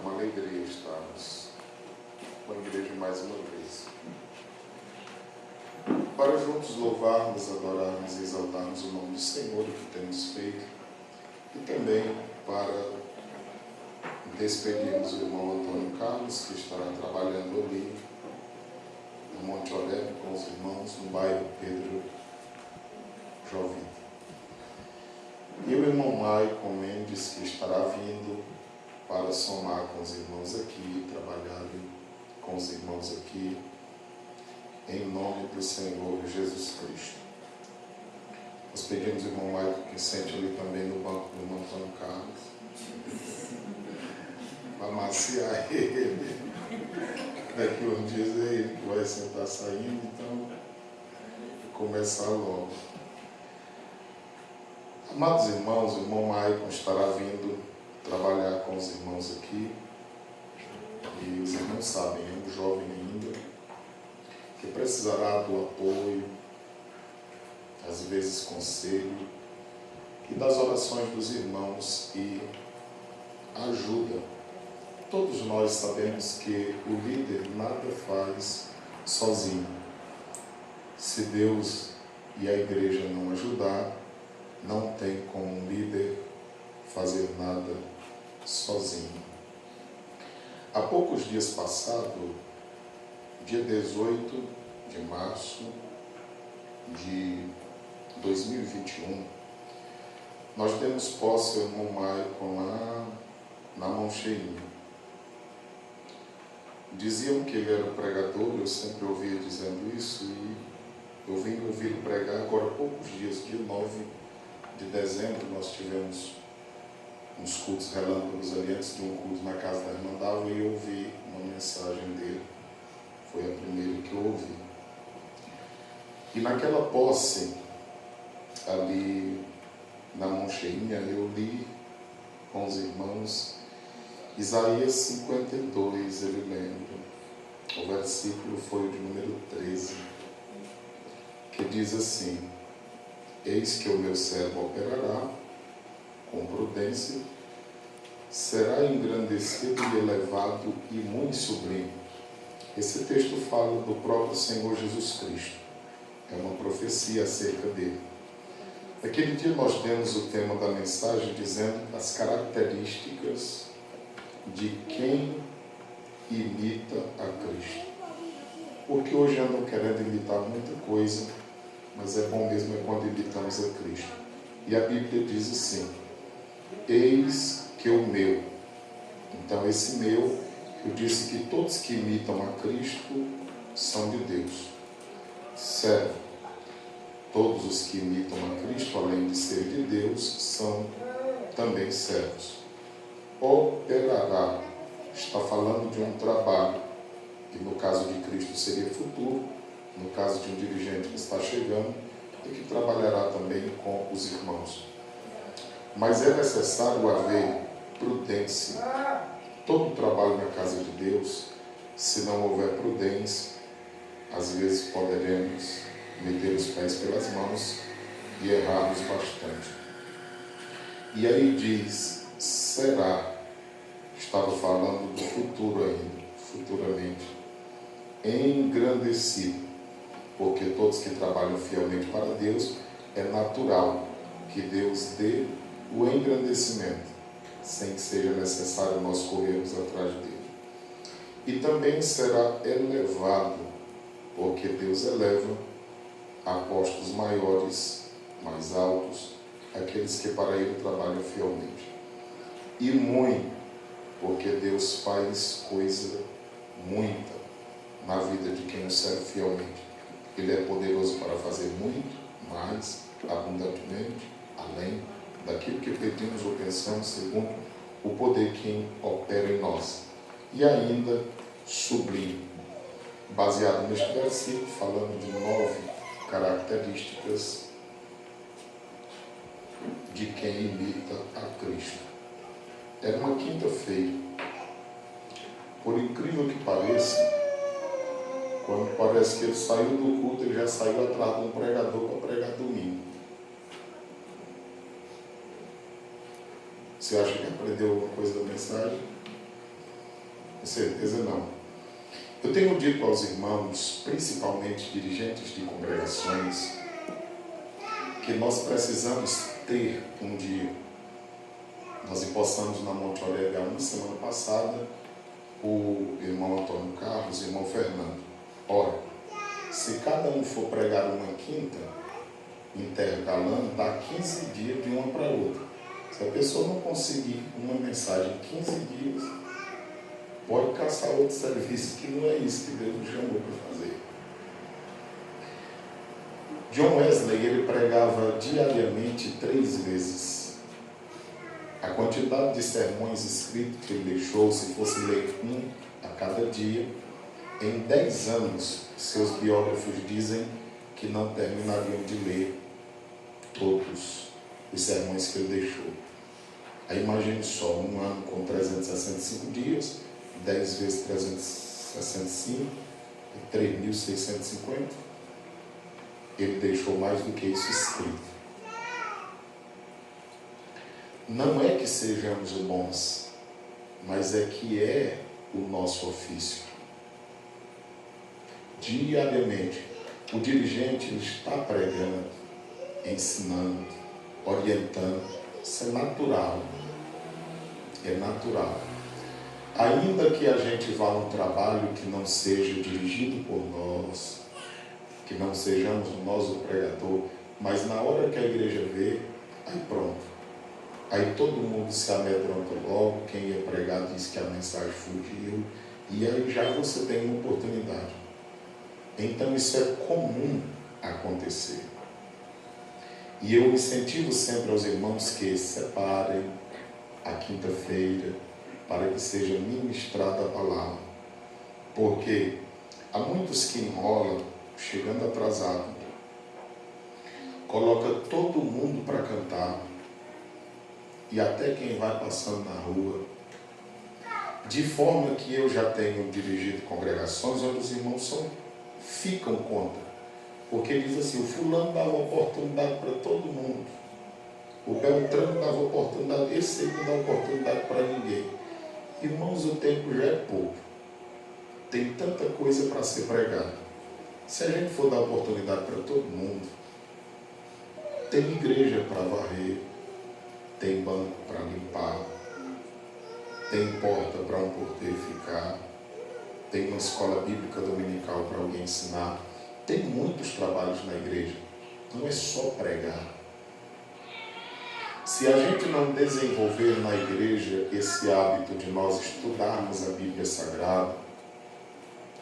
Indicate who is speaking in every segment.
Speaker 1: uma alegria estarmos com a igreja mais uma vez, para juntos louvarmos, adorarmos e exaltarmos o nome do Senhor, o que temos feito, e também para despedirmos o irmão Antônio Carlos, que estará trabalhando ali no Monte Oreb com os irmãos no bairro Pedro Jovem. E o irmão Maicon Mendes, que estará vindo para somar com os irmãos aqui, trabalhar com os irmãos aqui, em nome do Senhor Jesus Cristo. Nós pedimos ao irmão Maicon que sente ali também no banco do irmão Antônio Carlos, para maciar ele. Daqui uns dias é ele que vai sentar saindo, então vou começar logo. Amados irmãos, o irmão Maicon estará vindo trabalhar com os irmãos aqui, e os irmãos sabem, é um jovem ainda, que precisará do apoio, às vezes conselho, e das orações dos irmãos e ajuda. Todos nós sabemos que o líder nada faz sozinho. Se Deus e a igreja não ajudar, não tem como um líder fazer nada sozinho. Há poucos dias passados, dia 18 de março de 2021, nós demos posse ao irmão Maicon lá na Mão Cheinha. Diziam que ele era pregador, eu sempre ouvia dizendo isso, e eu vim ouvi-lo pregar agora há poucos dias, dia 9 de dezembro, nós tivemos uns cultos relâmpagos ali antes de um culto na casa da irmã Dava, e eu ouvi uma mensagem dele, foi a primeira que eu ouvi. E naquela posse, ali na Mão Cheinha, eu li com os irmãos Isaías 52, ele lembra. O versículo foi o de número 13, que diz assim: eis que o meu servo operará com prudência, será engrandecido e elevado e muito sublime. Esse texto fala do próprio Senhor Jesus Cristo. É uma profecia acerca dele. Naquele dia nós demos o tema da mensagem dizendo as características de quem imita a Cristo. Porque hoje andam querendo imitar muita coisa, mas é bom mesmo quando imitamos a Cristo. E a Bíblia diz assim: eis que o meu. Então esse meu, eu disse que todos que imitam a Cristo são de Deus. Servo. Todos os que imitam a Cristo, além de ser de Deus, são também servos. Operará. Está falando de um trabalho, e no caso de Cristo seria futuro, no caso de um dirigente que está chegando, e que trabalhará também com os irmãos. Mas é necessário haver prudência. Todo trabalho na casa de Deus, se não houver prudência, às vezes poderemos meter os pés pelas mãos e errarmos bastante. E aí diz, será, estava falando do futuro ainda, futuramente, engrandecido, porque todos que trabalham fielmente para Deus, é natural que Deus dê o engrandecimento, sem que seja necessário nós corrermos atrás dele. E também será elevado, porque Deus eleva a postos maiores, mais altos, aqueles que para ele trabalham fielmente. E muito, porque Deus faz coisa muita na vida de quem o serve fielmente. Ele é poderoso para fazer muito, mais, abundantemente, além daquilo que pedimos ou pensamos, segundo o poder que opera em nós. E ainda sublime, baseado neste versículo, falando de 9 características de quem imita a Cristo. Era uma quinta-feira. Por incrível que pareça, quando parece que ele saiu do culto, ele já saiu atrás de um pregador para pregar domingo. Você acha que aprendeu alguma coisa da mensagem? Com certeza não. Eu tenho dito aos irmãos, principalmente dirigentes de congregações, que nós precisamos ter um dia. Nós empossamos na Monte Olegal na semana passada o irmão Antônio Carlos e o irmão Fernando. Ora, se cada um for pregar uma quinta, intercalando, dá 15 dias de uma para outra. Se a pessoa não conseguir uma mensagem em 15 dias, pode caçar outro serviço, que não é isso que Deus nos chamou para fazer. John Wesley, ele pregava diariamente 3 vezes. A quantidade de sermões escritos que ele deixou, se fosse ler um a cada dia, em 10 anos, seus biógrafos dizem que não terminariam de ler todos os sermões que ele deixou. Aí imagine só, um ano com 365 dias, 10 vezes 365, 3.650. Ele deixou mais do que isso escrito. Não é que sejamos bons, mas é que é o nosso ofício. Diariamente, o dirigente ele está pregando, ensinando, orientando. Isso é natural. É natural. Ainda que a gente vá a um trabalho que não seja dirigido por nós, que não sejamos nós o pregador, mas na hora que a igreja vê, aí pronto. Aí todo mundo se amedronta logo, quem ia pregar diz que a mensagem fugiu, e aí já você tem uma oportunidade. Então isso é comum acontecer. E eu incentivo sempre aos irmãos que separem a quinta-feira para que seja ministrada a palavra. Porque há muitos que enrolam, chegando atrasado, coloca todo mundo para cantar, e até quem vai passando na rua, de forma que eu já tenho dirigido congregações onde os irmãos ficam contra, porque diz assim, o fulano dava oportunidade para todo mundo, o Beltrano dava oportunidade, esse aí não dá oportunidade para ninguém. Irmãos, o tempo já é pouco, tem tanta coisa para ser pregada. Se a gente for dar oportunidade para todo mundo, tem igreja para varrer, tem banco para limpar, tem porta para um porteiro ficar, tem uma escola bíblica dominical para alguém ensinar, tem muitos trabalhos na igreja, não é só pregar. Se a gente não desenvolver na igreja esse hábito de nós estudarmos a Bíblia Sagrada,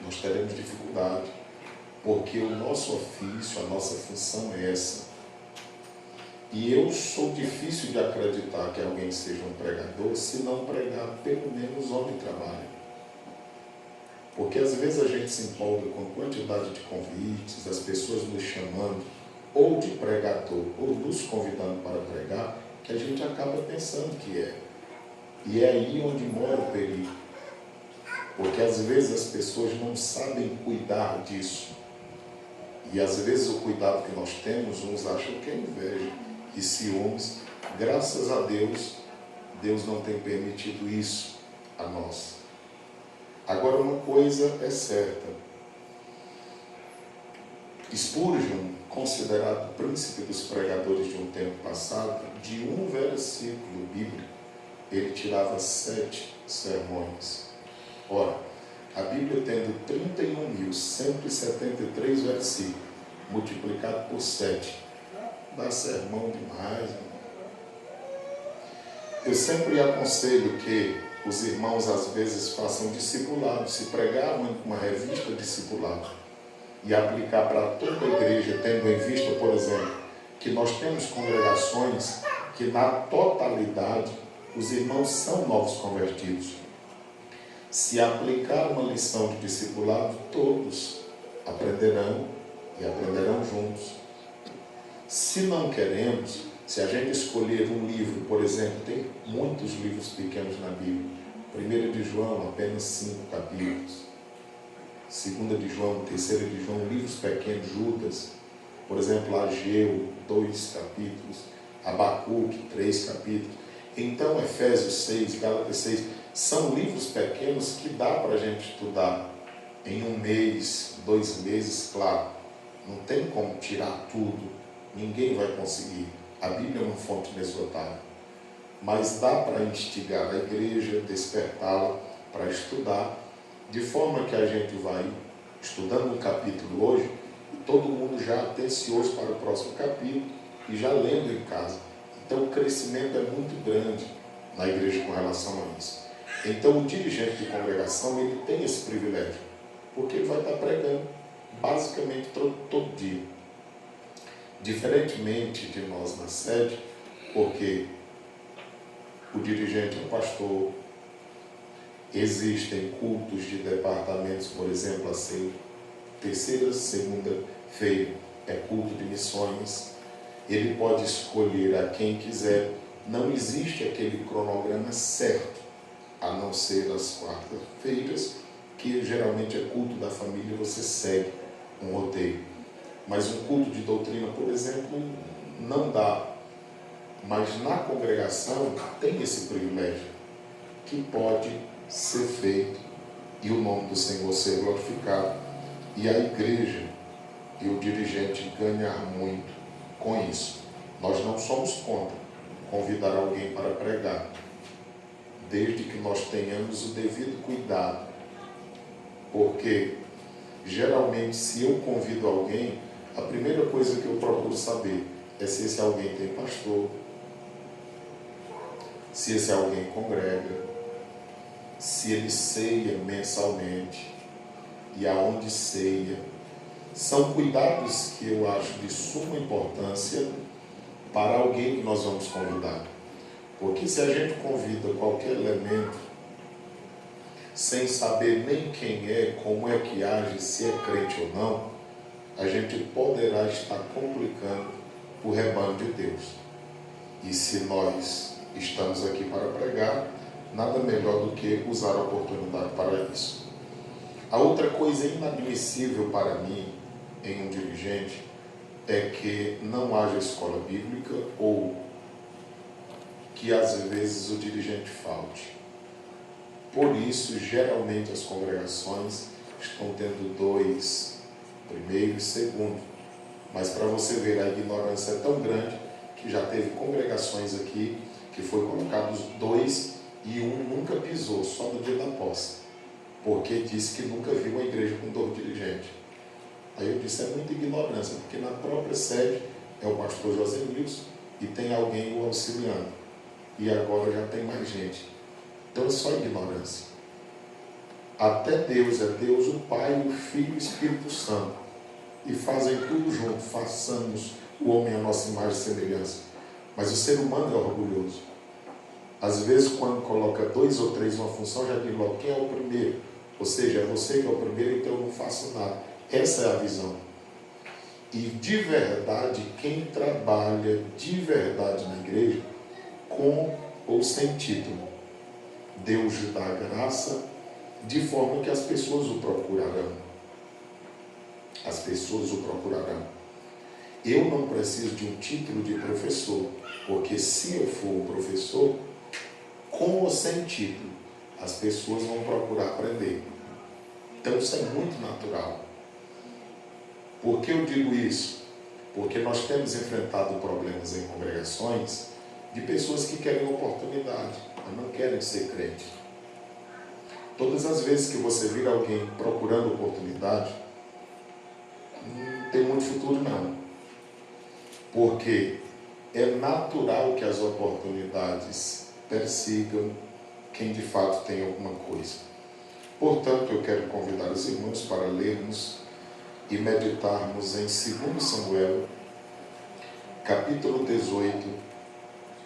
Speaker 1: nós teremos dificuldade, porque o nosso ofício, a nossa função é essa. E eu sou difícil de acreditar que alguém seja um pregador se não pregar pelo menos onde trabalha. Porque às vezes a gente se empolga com a quantidade de convites, as pessoas nos chamando, ou de pregador, ou nos convidando para pregar, que a gente acaba pensando que é. E é aí onde mora o perigo. Porque às vezes as pessoas não sabem cuidar disso. E às vezes o cuidado que nós temos, uns acham que é inveja e ciúmes. Graças a Deus, Deus não tem permitido isso a nós. Agora uma coisa é certa. Spurgeon, considerado príncipe dos pregadores de um tempo passado, de um versículo bíblico, ele tirava 7 sermões. Ora, a Bíblia tendo 31.173 versículos, multiplicado por 7, dá sermão demais. Eu sempre aconselho que os irmãos às vezes façam discipulado, se pregar uma revista discipulado e aplicar para toda a igreja, tendo em vista, por exemplo, que nós temos congregações que na totalidade os irmãos são novos convertidos. Se aplicar uma lição de discipulado, todos aprenderão e aprenderão juntos. Se não queremos, se a gente escolher um livro, por exemplo, tem muitos livros pequenos na Bíblia. 1 de João, apenas 5 capítulos. 2 de João, 3 de João, livros pequenos, Judas. Por exemplo, Ageu, 2 capítulos. Abacuque, 3 capítulos. Então, Efésios 6, Gálatas 6, são livros pequenos que dá para a gente estudar em 1 mês, 2 meses, claro. Não tem como tirar tudo, ninguém vai conseguir. A Bíblia é uma fonte inesgotável. Mas dá para instigar a igreja, despertá-la para estudar, de forma que a gente vai estudando um capítulo hoje, e todo mundo já atencioso para o próximo capítulo e já lendo em casa. Então o crescimento é muito grande na igreja com relação a isso. Então o dirigente de congregação, ele tem esse privilégio, porque ele vai estar pregando basicamente todo dia. Diferentemente de nós na sede, porque o dirigente é o pastor, existem cultos de departamentos, por exemplo, assim, terceira, segunda-feira é culto de missões, ele pode escolher a quem quiser, não existe aquele cronograma certo, a não ser as quartas-feiras, que geralmente é culto da família, você segue um roteiro. Mas um culto de doutrina, por exemplo, não dá. Mas na congregação tem esse privilégio, que pode ser feito e o nome do Senhor ser glorificado e a igreja e o dirigente ganhar muito com isso. Nós não somos contra convidar alguém para pregar, desde que nós tenhamos o devido cuidado, porque geralmente se eu convido alguém, a primeira coisa que eu procuro saber é se esse alguém tem pastor, se esse alguém congrega, se ele ceia mensalmente e aonde ceia. São cuidados que eu acho de suma importância para alguém que nós vamos convidar. Porque se a gente convida qualquer elemento sem saber nem quem é, como é que age, se é crente ou não, a gente poderá estar complicando o rebanho de Deus. E se nós estamos aqui para pregar, nada melhor do que usar a oportunidade para isso. A outra coisa inadmissível para mim em um dirigente é que não haja escola bíblica ou que às vezes o dirigente falte. Por isso, geralmente as congregações estão tendo 2, primeiro e segundo. Mas para você ver, a ignorância é tão grande que já teve congregações aqui que foi colocado 2 e um nunca pisou, só no dia da posse, porque disse que nunca viu uma igreja com 2 dirigentes. Aí eu disse, é muita ignorância, porque na própria sede é o pastor José Nilson e tem alguém o auxiliando. E agora já tem mais gente. Então é só ignorância. Até Deus é Deus, o Pai, o Filho e o Espírito Santo. E fazem tudo junto, façamos o homem à nossa imagem e semelhança. Mas o ser humano é orgulhoso. Às vezes, quando coloca 2 ou 3 uma função, já diz logo, quem é o primeiro? Ou seja, é você que é o primeiro, então eu não faço nada. Essa é a visão. E de verdade, quem trabalha de verdade na igreja, com ou sem título, Deus lhe dá graça, de forma que as pessoas o procurarão. As pessoas o procurarão. Eu não preciso de um título de professor, porque se eu for um professor, com ou sem título, as pessoas vão procurar aprender. Então isso é muito natural. Por que eu digo isso? Porque nós temos enfrentado problemas em congregações de pessoas que querem oportunidade, mas não querem ser crente. Todas as vezes que você vir alguém procurando oportunidade, não tem muito futuro não. Porque é natural que as oportunidades persigam quem de fato tem alguma coisa. Portanto, eu quero convidar os irmãos para lermos e meditarmos em 2 Samuel, capítulo 18,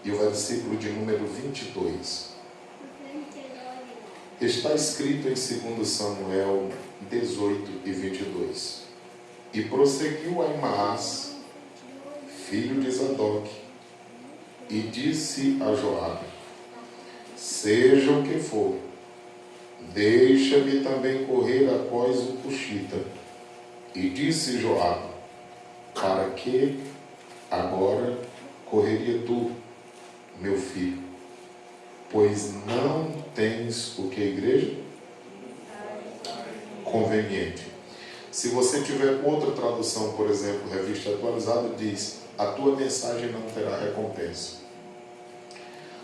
Speaker 1: e o versículo de número 22. Está escrito em 2 Samuel 18 e 22. E prosseguiu Ahimaás, filho de Zadok, e disse a Joabe, seja o que for, deixa-me também correr após o cuxita. E disse Joabe, para que agora correria tu, meu filho? pois não tens o que, igreja? Conveniente. Se você tiver outra tradução, por exemplo, Revista Atualizada, diz: a tua mensagem não terá recompensa.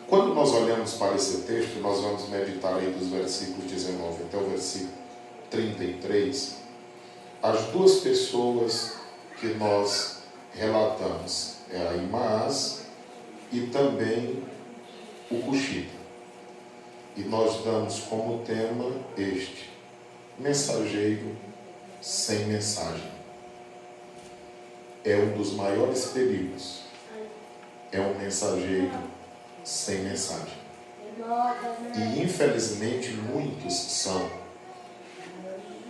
Speaker 1: Quando nós olhamos para esse texto, nós vamos meditar aí dos versículos 19 até o versículo 33, as duas pessoas que nós relatamos, é a Imaás e também o Cuxita. E nós damos como tema este: mensageiro sem mensagem. É um dos maiores perigos. É um mensageiro sem mensagem. E infelizmente muitos são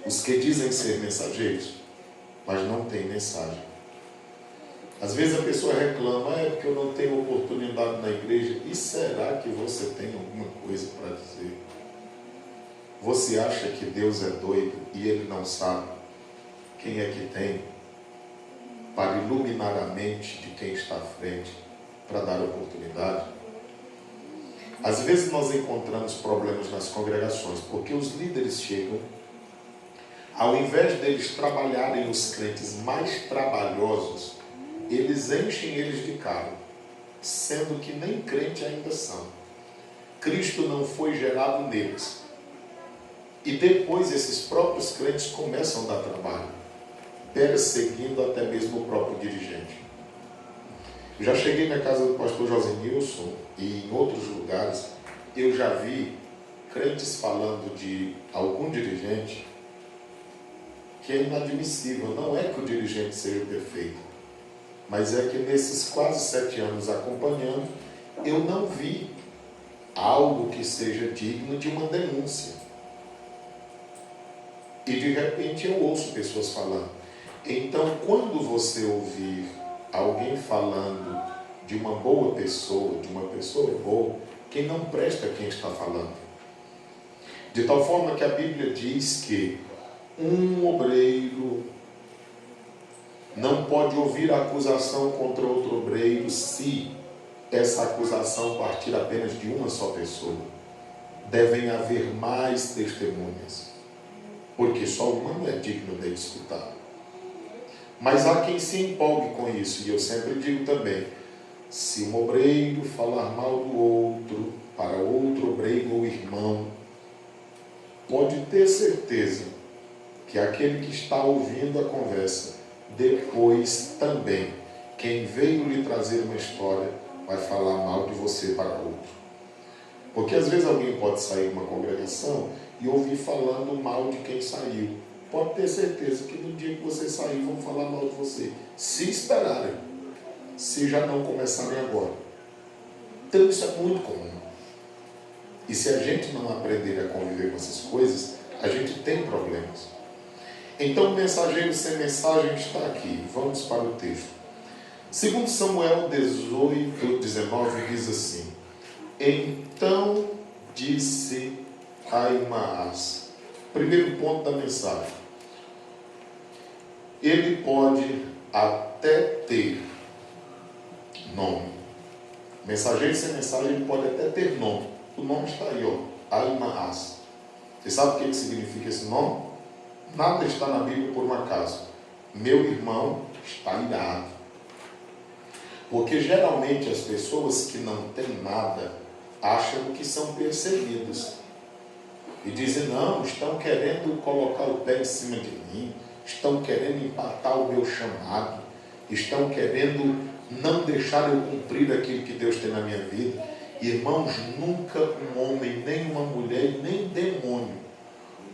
Speaker 1: os que dizem ser mensageiros, mas não têm mensagem. Às vezes a pessoa reclama: é porque eu não tenho oportunidade na igreja. E será que você tem alguma coisa para dizer? Você acha que Deus é doido e Ele não sabe quem é que tem para iluminar a mente de quem está à frente para dar oportunidade? Às vezes nós encontramos problemas nas congregações porque os líderes chegam, ao invés deles trabalharem os crentes mais trabalhosos, eles enchem eles de cargo, sendo que nem crente ainda são. Cristo não foi gerado neles. E depois esses próprios crentes começam a dar trabalho, perseguindo até mesmo o próprio dirigente. Eu já cheguei na casa do pastor José Nilson e em outros lugares eu já vi crentes falando de algum dirigente que é inadmissível. Não é que o dirigente seja perfeito, mas é que nesses quase 7 anos acompanhando, eu não vi algo que seja digno de uma denúncia. E de repente eu ouço pessoas falando. Então, quando você ouvir alguém falando de uma boa pessoa, de uma pessoa boa, quem não presta quem está falando. De tal forma que a Bíblia diz que um obreiro não pode ouvir acusação contra outro obreiro se essa acusação partir apenas de uma só pessoa. Devem haver mais testemunhas, porque só uma não é digno de escutar. Mas há quem se empolgue com isso, e eu sempre digo também: se um obreiro falar mal do outro, para outro obreiro ou irmão, pode ter certeza que aquele que está ouvindo a conversa, depois também, quem veio lhe trazer uma história, vai falar mal de você para outro. Porque às vezes alguém pode sair de uma congregação e ouvir falando mal de quem saiu. Pode ter certeza que no dia que você sair vão falar mal de você, se esperarem, se já não começarem agora. Então isso é muito comum. E se a gente não aprender a conviver com essas coisas, a gente tem problemas. Então o mensageiro sem mensagem está aqui. Vamos para o texto. Segundo Samuel 18:19 diz assim: então disse a Imaás. Primeiro ponto da mensagem. Ele pode até ter nome. Mensageiro sem mensagem, ele pode até ter nome. O nome está aí, ó, Imaás. Você sabe o que significa esse nome? Nada está na Bíblia por um acaso. Meu irmão está irado. Porque geralmente as pessoas que não têm nada acham que são perseguidos. E dizem: não, estão querendo colocar o pé em cima de mim, estão querendo empatar o meu chamado, estão querendo não deixar eu cumprir aquilo que Deus tem na minha vida. Irmãos, nunca um homem, nem uma mulher, nem demônio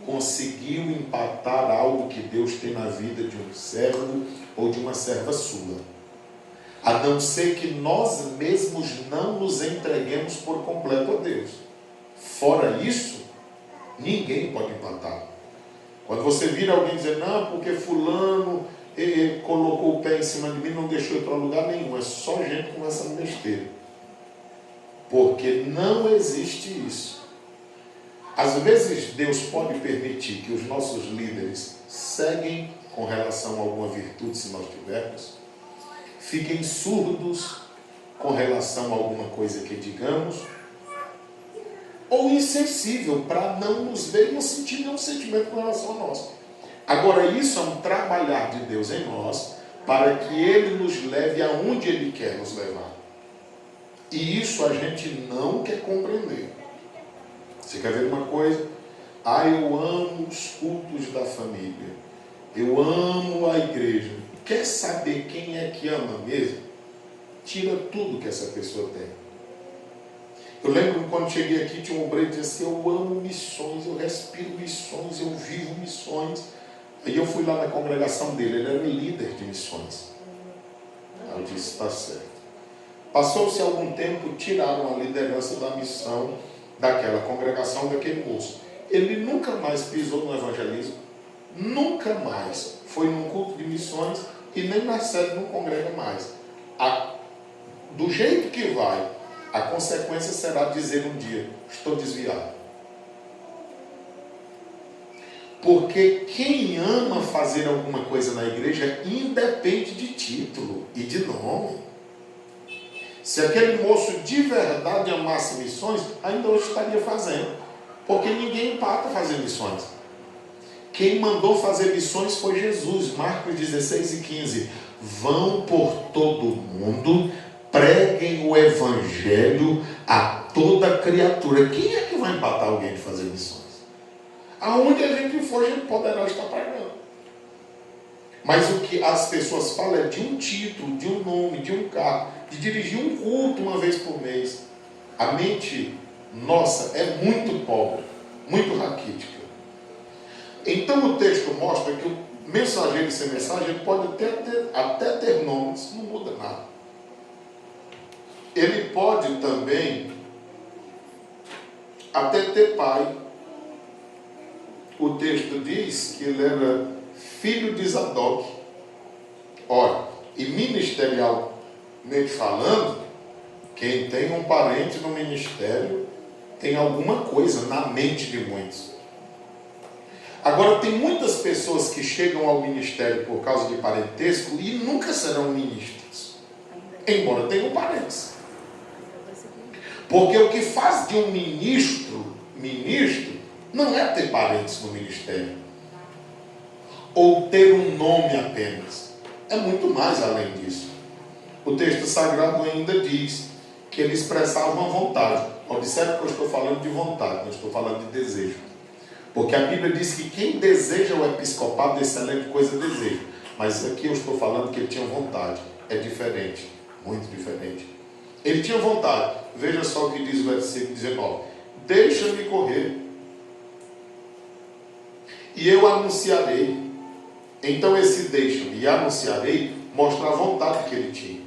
Speaker 1: conseguiu empatar algo que Deus tem na vida de um servo ou de uma serva sua. A não ser que nós mesmos não nos entreguemos por completo a Deus. Fora isso, ninguém pode empatar. Quando você vira alguém dizer: não, porque fulano colocou o pé em cima de mim, não deixou ir para lugar nenhum, é só gente conversando besteira. Porque não existe isso. Às vezes Deus pode permitir que os nossos líderes ceguem com relação a alguma virtude, se nós tivermos, fiquem surdos com relação a alguma coisa que digamos, ou insensível, para não nos ver e não sentir nenhum sentimento com relação a nós. Agora, isso é um trabalhar de Deus em nós, para que Ele nos leve aonde Ele quer nos levar. E isso a gente não quer compreender. Você quer ver uma coisa? Eu amo os cultos da família. Eu amo a igreja. Quer saber quem é que ama mesmo? Tira tudo que essa pessoa tem. Eu lembro quando cheguei aqui, tinha um obreiro que disse assim: eu amo missões, eu respiro missões, eu vivo missões. Aí eu fui lá na congregação dele, ele era líder de missões. Aí eu disse: está certo. Passou-se algum tempo, tiraram a liderança da missão daquela congregação, daquele moço. Ele nunca mais pisou no evangelismo, nunca mais foi num culto de missões e nem na sede não congrega mais. Do jeito que vai, a consequência será dizer um dia: estou desviado. Porque quem ama fazer alguma coisa na igreja independe de título e de nome. Se aquele moço de verdade amasse missões, ainda hoje estaria fazendo. Porque ninguém empata fazer missões. Quem mandou fazer missões foi Jesus. Marcos 16 e 15. Vão por todo o mundo, preguem o evangelho a toda criatura. Quem é que vai empatar alguém de fazer missões? Aonde a gente for, a gente poderá estar pregando. Mas o que as pessoas falam é de um título, de um nome, de um cargo, de dirigir um culto uma vez por mês. A mente nossa é muito pobre, muito raquítica. Então o texto mostra que o mensageiro sem mensagem ele pode até ter nomes, não muda nada. Ele pode também até ter pai. O texto diz que ele era filho de Zadok. Ora, e ministerialmente falando, quem tem um parente no ministério tem alguma coisa na mente de muitos. Agora, tem muitas pessoas que chegam ao ministério por causa de parentesco e nunca serão ministros, embora tenham parentes. Porque o que faz de um ministro não é ter parentes no ministério ou ter um nome apenas. É muito mais além disso. O texto sagrado ainda diz que ele expressava uma vontade. Observe que eu estou falando de vontade, não estou falando de desejo. Porque a Bíblia diz que quem deseja o episcopado, excelente coisa deseja. Mas aqui eu estou falando que ele tinha vontade. É diferente, muito diferente. Ele tinha vontade. Veja só o que diz o versículo 19. Deixa-me correr, e eu anunciarei. Então esse deixa-me e anunciarei mostra a vontade que ele tinha.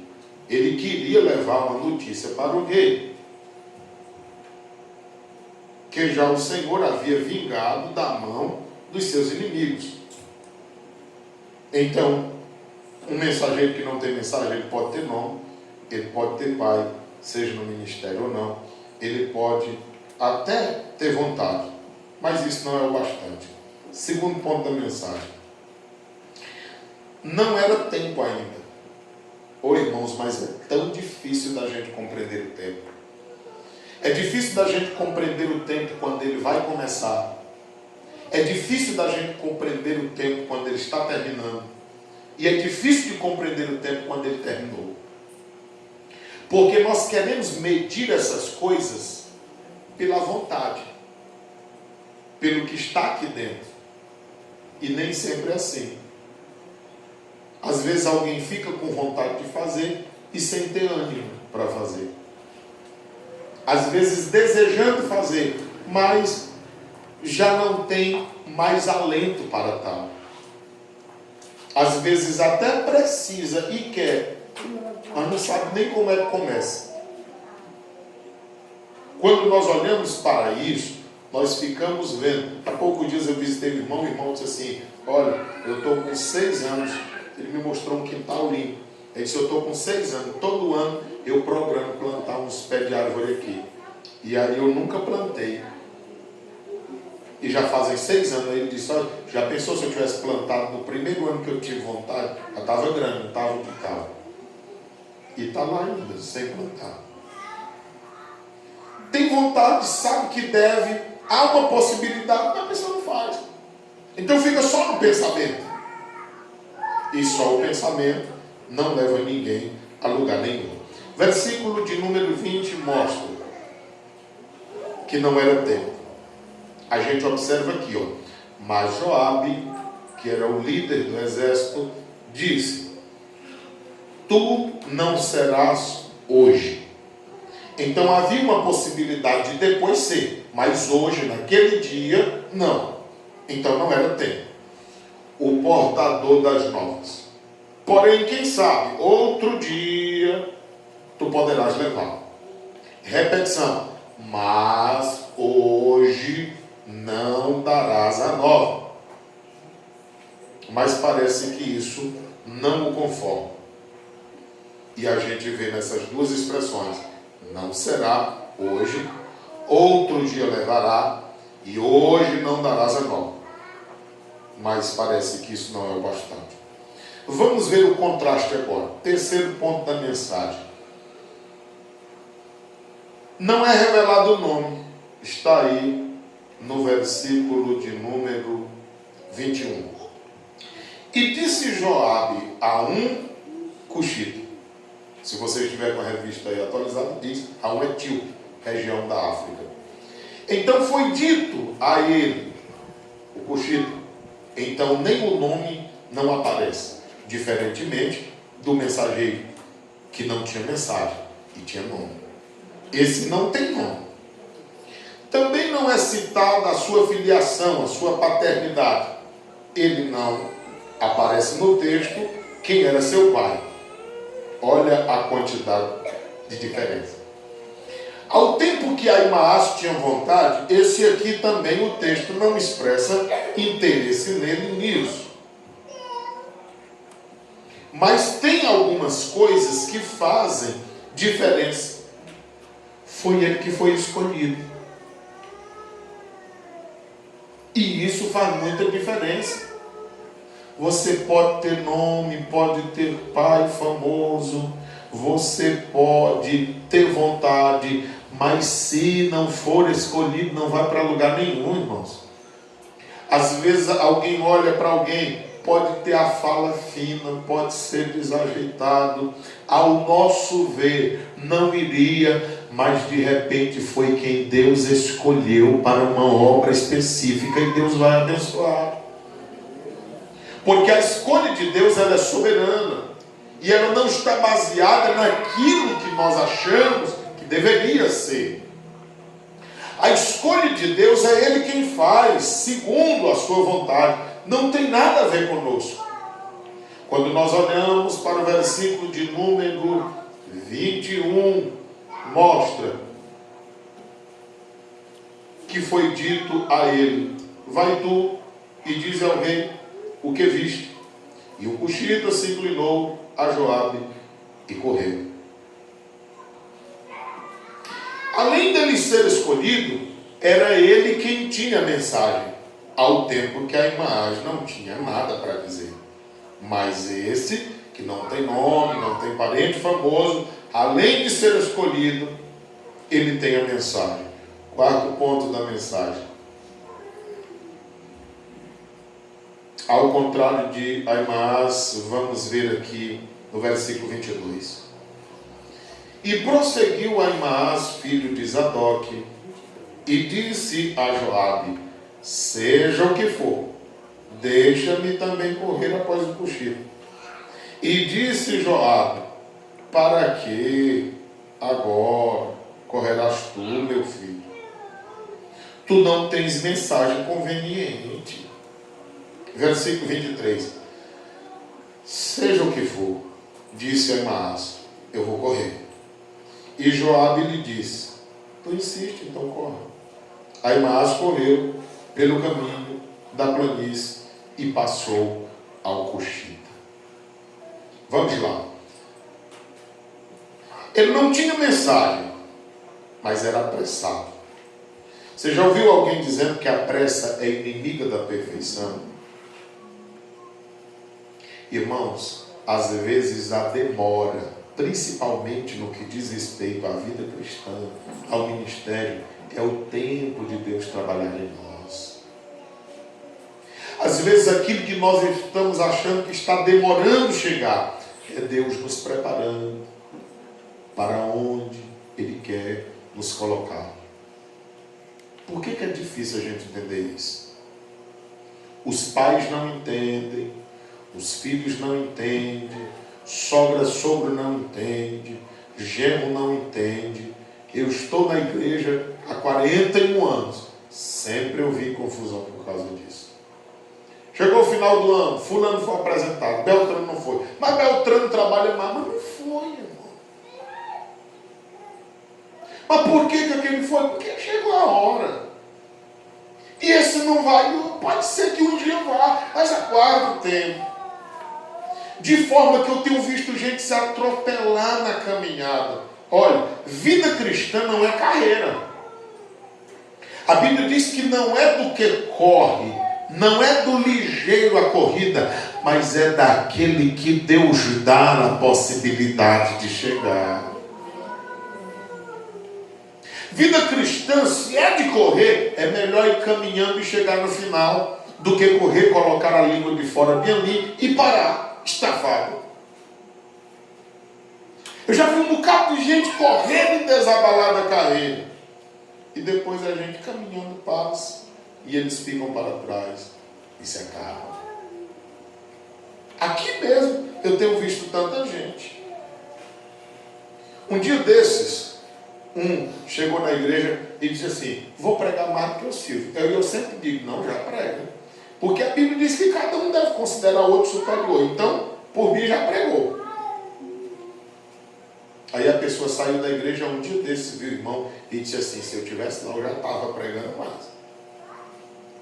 Speaker 1: Ele queria levar uma notícia para o rei, que já o Senhor havia vingado da mão dos seus inimigos. Então, um mensageiro que não tem mensagem, ele pode ter nome, ele pode ter pai, seja no ministério ou não, ele pode até ter vontade, mas isso não é o bastante. Segundo ponto da mensagem: não era tempo ainda. Irmãos, mas é tão difícil da gente compreender o tempo. É difícil da gente compreender o tempo quando ele vai começar. É difícil da gente compreender o tempo quando ele está terminando. E é difícil de compreender o tempo quando ele terminou. Porque nós queremos medir essas coisas pela vontade, pelo que está aqui dentro. E nem sempre é assim. Às vezes alguém fica com vontade de fazer e sem ter ânimo para fazer. Às vezes desejando fazer, mas já não tem mais alento para tal. Às vezes até precisa e quer, mas não sabe nem como é que começa. Quando nós olhamos para isso, nós ficamos vendo. Há poucos dias eu visitei o irmão disse assim: olha, eu estou com 6 anos, ele me mostrou um quintal limpo. Ele disse: eu estou com 6 anos, todo ano eu programo plantar uns pés de árvore aqui. E aí eu nunca plantei. E já fazem 6 anos. Aí ele disse: olha, já pensou se eu tivesse plantado no primeiro ano que eu tive vontade? Já estava grande, não estava o que estava. E está lá ainda, sem plantar. tem vontade, sabe que deve, há uma possibilidade, mas a pessoa não faz. Então fica só no pensamento. E só o pensamento não leva ninguém a lugar nenhum. Versículo de número 20 mostra que não era tempo. A gente observa aqui, ó. Mas Joabe, que era o líder do exército, disse: tu não serás hoje. Então havia uma possibilidade de depois ser, mas hoje, naquele dia, não. Então não era tempo. O portador das novas. Porém, quem sabe, outro dia tu poderás levar. Repetição. Mas hoje não darás a nova. Mas parece que isso não o conforma. E a gente vê nessas duas expressões: não será hoje, outro dia levará, e hoje não darás a nova. Mas parece que isso não é o bastante. Vamos ver o contraste agora. Terceiro ponto da mensagem. Não é revelado o nome. Está aí no versículo de número 21. E disse Joabe a um cuxita. Se você estiver com a revista aí atualizada, diz a um etíope, região da África. Então foi dito a ele, o cuxita. Então nem o nome não aparece. Diferentemente do mensageiro, que não tinha mensagem e tinha nome. Esse não tem nome. Também não é citada a sua filiação, a sua paternidade. Ele não aparece no texto quem era seu pai. Olha a quantidade de diferença. Ao tempo que Ahimaas tinha vontade, esse aqui também o texto não expressa interesse nele nisso. Mas tem algumas coisas que fazem diferença. Foi ele que foi escolhido. E isso faz muita diferença. Você pode ter nome, pode ter pai famoso, você pode ter vontade, mas se não for escolhido, não vai para lugar nenhum, irmãos. Às vezes alguém olha para alguém, pode ter a fala fina, pode ser desajeitado, ao nosso ver não iria, mas de repente foi quem Deus escolheu para uma obra específica e Deus vai abençoar. Porque a escolha de Deus, ela é soberana. E ela não está baseada naquilo que nós achamos que deveria ser. A escolha de Deus é Ele quem faz, segundo a sua vontade. Não tem nada a ver conosco. Quando nós olhamos para o versículo de número 21, mostra que foi dito a ele: vai tu e diz ao rei o que viste. E o cuxita se inclinou a Joabe e correu. Além dele ser escolhido, era ele quem tinha a mensagem, ao tempo que Ahimaas não tinha nada para dizer. Mas esse, que não tem nome, não tem parente famoso, além de ser escolhido, ele tem a mensagem. Quarto ponto da mensagem. Ao contrário de Ahimaas, vamos ver aqui no versículo 22. E prosseguiu Ahimaas, filho de Zadok, e disse a Joabe: seja o que for, deixa-me também correr após o cuxita. E disse Joabe: para que agora correrás tu, meu filho? Tu não tens mensagem conveniente. Versículo 23. Seja o que for, disse Ahimaas, eu vou correr. E Joabe lhe disse: tu insiste, então corre. Ahimaas correu pelo caminho da planície e passou ao cuxita. Vamos lá. Ele não tinha mensagem, mas era apressado. Você já ouviu alguém dizendo que a pressa é inimiga da perfeição? Irmãos, às vezes a demora principalmente no que diz respeito à vida cristã, ao ministério, é o tempo de Deus trabalhar em nós. Às vezes aquilo que nós estamos achando que está demorando chegar, é Deus nos preparando para onde Ele quer nos colocar. Por que é difícil a gente entender isso? Os pais não entendem, os filhos não entendem, sogra, sogro não entende, genro não entende. Eu estou na igreja há 41 anos, sempre eu vi confusão por causa disso. Chegou o final do ano, fulano foi apresentado, Beltrano não foi. Mas Beltrano trabalha mais, mas não foi, irmão. Mas por que aquele foi? Porque chegou a hora. E esse não vai, pode ser que um dia vá, mas aguarda o tempo. De forma que eu tenho visto gente se atropelar na caminhada. Olha, vida cristã não é carreira. A Bíblia diz que não é do que corre, não é do ligeiro a corrida, mas é daquele que Deus dá a possibilidade de chegar. Vida cristã, se é de correr, é melhor ir caminhando e chegar no final, do que correr, colocar a língua de fora bem ali e parar, estafado. Eu já vi um bocado de gente correndo e desabalar da carreira. E depois a gente caminhando passa e eles ficam para trás e se acabam. Aqui mesmo eu tenho visto tanta gente. Um dia desses, chegou na igreja e disse assim: vou pregar mais do que o Silvio. Eu sempre digo: não, já prega. Porque a Bíblia diz que cada um deve considerar o outro superior. Então, por mim já pregou. Aí a pessoa saiu da igreja um dia desses, viu, irmão, e disse assim: se eu tivesse lá, eu já estava pregando mais.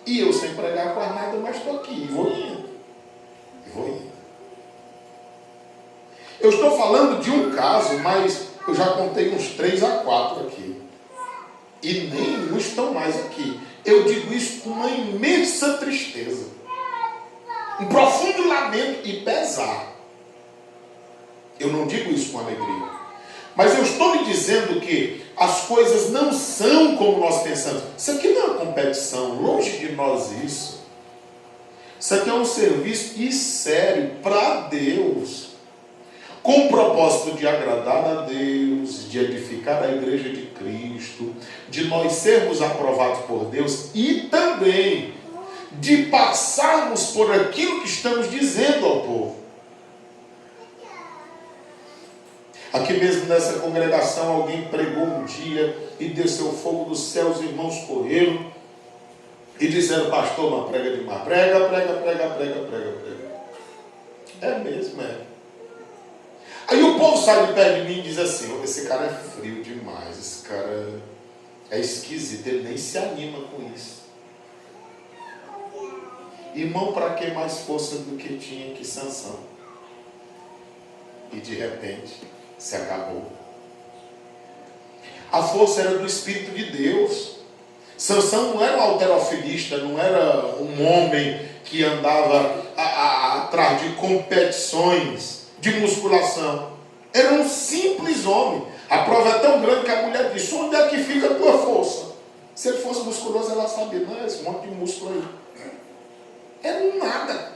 Speaker 1: E eu sem pregar quase nada, mas estou aqui, e vou indo. Eu estou falando de um caso, mas eu já contei uns 3 a 4 aqui. E nenhum estão mais aqui. Eu digo isso com uma imensa tristeza. Um profundo lamento e pesar. Eu não digo isso com alegria. Mas eu estou lhe dizendo que as coisas não são como nós pensamos. Isso aqui não é competição, longe de nós isso. Isso aqui é um serviço e sério para Deus, com o propósito de agradar a Deus, de edificar a igreja de Cristo, de nós sermos aprovados por Deus e também de passarmos por aquilo que estamos dizendo ao povo. Aqui mesmo nessa congregação alguém pregou um dia e desceu fogo do céu, os irmãos correram e disseram: pastor, não prega demais. Prega. É mesmo, é. Aí o povo sai de perto de mim e diz assim: esse cara é frio demais, esse cara é esquisito, ele nem se anima com isso. Irmão, para que mais força do que tinha que Sansão? E de repente se acabou. A força era do Espírito de Deus. Sansão não era um halterofilista, não era um homem que andava atrás de competições de musculação. Era um simples homem. A prova é tão grande que a mulher disse: onde é que fica a tua força? Se ele fosse musculoso, ela sabia: não, é esse monte de músculo aí. Era um nada.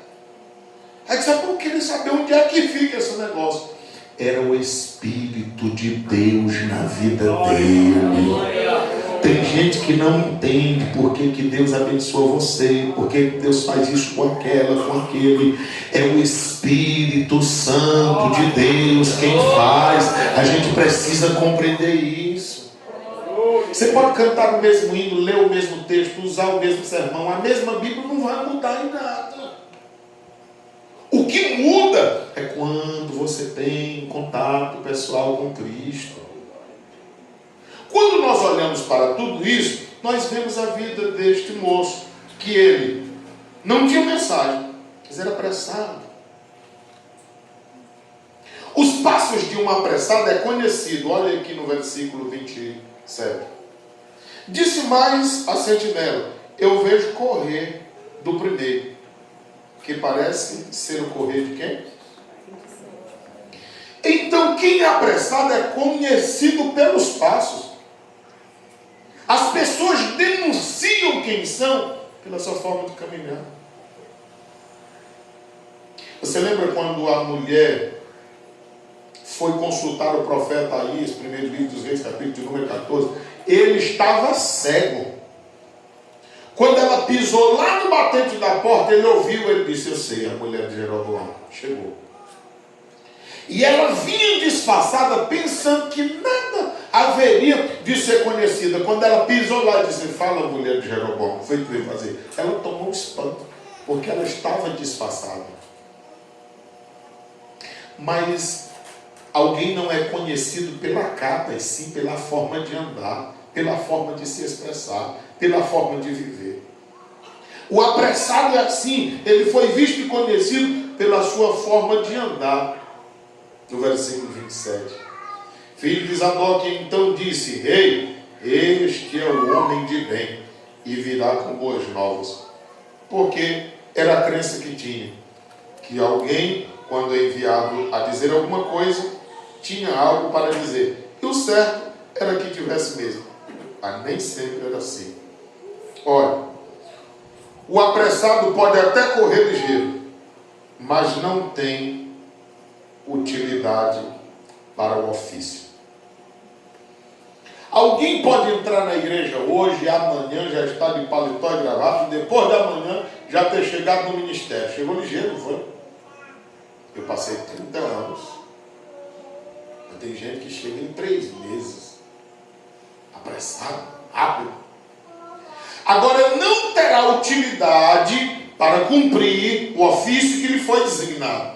Speaker 1: Aí disse: por que ele saber onde é que fica esse negócio? Era o Espírito de Deus na vida dele. Tem gente que não entende por que Deus abençoa você, por que Deus faz isso com aquela, com aquele. É o Espírito Santo de Deus quem faz. A gente precisa compreender isso. Você pode cantar o mesmo hino, ler o mesmo texto, usar o mesmo sermão, a mesma Bíblia não vai mudar em nada. O que muda é quando você tem contato pessoal com Cristo. Quando nós olhamos para tudo isso, nós vemos a vida deste moço, que ele não tinha mensagem, mas era apressado. Os passos de um apressado é conhecido. Olha aqui no versículo 27. Disse mais a sentinela: eu vejo correr do primeiro, que parece ser o correr de quem? Então quem é apressado é conhecido pelos passos. As pessoas denunciam quem são pela sua forma de caminhar. Você lembra quando a mulher foi consultar o profeta Aías, primeiro livro dos Reis, capítulo de número 14? Ele estava cego. Quando ela pisou lá no batente da porta, ele ouviu, ele disse: eu sei, a mulher de Jeroboão chegou. E ela vinha disfarçada, pensando que nada haveria de ser conhecida. Quando ela pisou lá e disse: fala, mulher de Jeroboão, foi o que veio fazer? Ela tomou um espanto, porque ela estava disfarçada. Mas alguém não é conhecido pela capa, e sim pela forma de andar, pela forma de se expressar, pela forma de viver. O apressado é assim, ele foi visto e conhecido pela sua forma de andar. No versículo 27. Filho de Zadok então disse: Rei, este é o homem de bem, e virá com boas novas. Porque era a crença que tinha, que alguém, quando é enviado a dizer alguma coisa, tinha algo para dizer. E o certo era que tivesse mesmo. Mas nem sempre era assim. Olha, o apressado pode até correr ligeiro, mas não tem utilidade para o ofício. Alguém pode entrar na igreja hoje e amanhã já está de paletó e gravata, e depois da manhã já ter chegado no ministério. Chegou ligeiro, não foi? Eu passei 30 anos. Mas tem gente que chega em 3 meses. Apressado, rápido. Agora não terá utilidade para cumprir o ofício que lhe foi designado.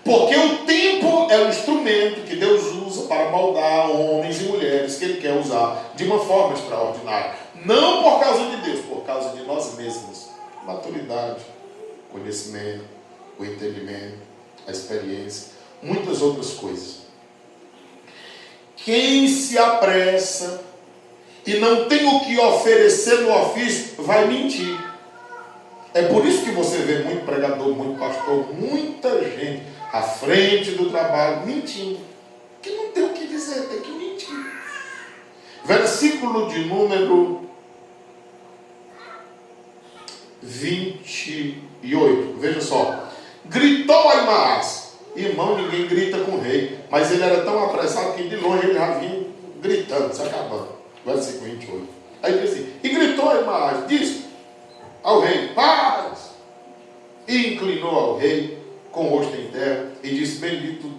Speaker 1: Porque o tempo é o instrumento que Deus usa para moldar homens e mulheres que Ele quer usar de uma forma extraordinária. Não por causa de Deus, por causa de nós mesmos. Maturidade, conhecimento, o entendimento, a experiência, muitas outras coisas. Quem se apressa e não tem o que oferecer no ofício, vai mentir. É por isso que você vê muito pregador, muito pastor, muita gente à frente do trabalho, mentindo. Que não tem o que dizer, tem que mentir. Versículo de número 28. Veja só. Gritou Ahimaás. Irmão, ninguém grita com o rei. Mas ele era tão apressado que de longe ele já vinha gritando, se acabando. Versículo 28. Aí diz assim: e gritou Ahimaás, disse ao rei: paz! E inclinou ao rei com o rosto em terra, e disse: bendito